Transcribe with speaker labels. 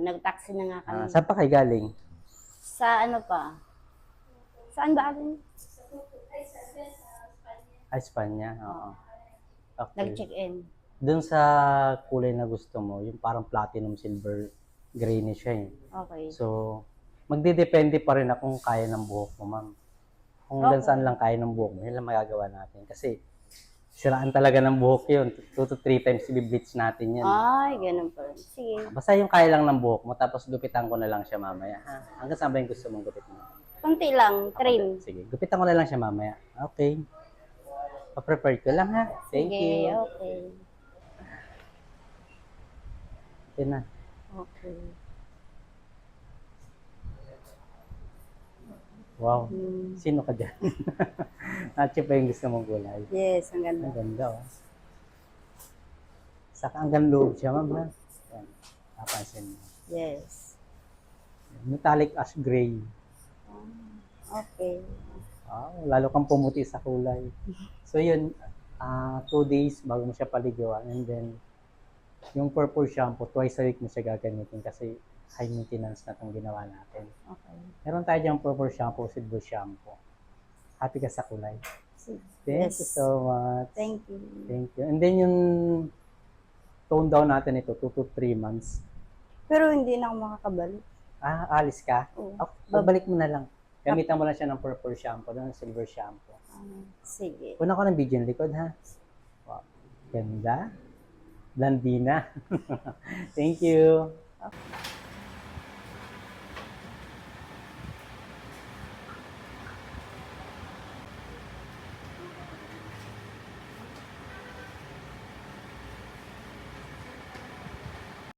Speaker 1: nag-taxi na nga kami.
Speaker 2: Saan pa kayo galing?
Speaker 1: Sa ano pa? Saan ba atin?
Speaker 2: Espanya. Oo. Okay.
Speaker 1: Nag-check-in.
Speaker 2: Doon sa kulay na gusto mo, yung parang platinum silver greenish siya eh.
Speaker 1: Okay.
Speaker 2: So, magdidepende pa rin kung kaya ng buhok mo, ma'am. Kung hanggang saan lang kaya ng buhok mo, yun lang magagawa natin. Kasi, siraan talaga ng buhok yun. 2 to 3 times i-bleach natin yan.
Speaker 1: Ay, ganun pa rin. Sige.
Speaker 2: Basta yung kaya lang ng buhok mo, tapos gupitan ko na lang siya mamaya. Hanggang saan ba yung gusto mong gupit mo?
Speaker 1: Kunti lang, trim.
Speaker 2: Sige, gupitan ko na lang siya mamaya. Okay. Pa-prepare ko lang ha. Thank
Speaker 1: Sige,
Speaker 2: you.
Speaker 1: okay.
Speaker 2: Okay na.
Speaker 1: Okay.
Speaker 2: Wow. Sino ka dyan? Nachi pa yung gusto mong kulay.
Speaker 1: Yes, ang ganda.
Speaker 2: Ang ganda oh. Saka hanggang loob siya, ma'am ha. Yan. Napansin mo.
Speaker 1: Yes.
Speaker 2: Metallic ash gray.
Speaker 1: Okay.
Speaker 2: Lalo kang pumuti sa kulay. So yun, 2 days bago mo siya paligawan. And then, yung purple shampoo, twice a week mo siya gagamitin kasi high maintenance na itong ginawa natin.
Speaker 1: Okay.
Speaker 2: Meron tayo diyang purple shampoo, silver shampoo. Happy ka sa kulay. Thank you so much.
Speaker 1: Thank you.
Speaker 2: Thank you. And then yung tone down natin ito, 2 to 3 months.
Speaker 1: Pero hindi na ako makakabalik.
Speaker 2: Alis ka?
Speaker 1: Oo.
Speaker 2: Babalik mo na lang. Gamitan mo lang siya ng purple shampoo, ng silver shampoo.
Speaker 1: Sige.
Speaker 2: Una ko ng video yung likod, ha? Wow. Ganda. Blandina. Thank you.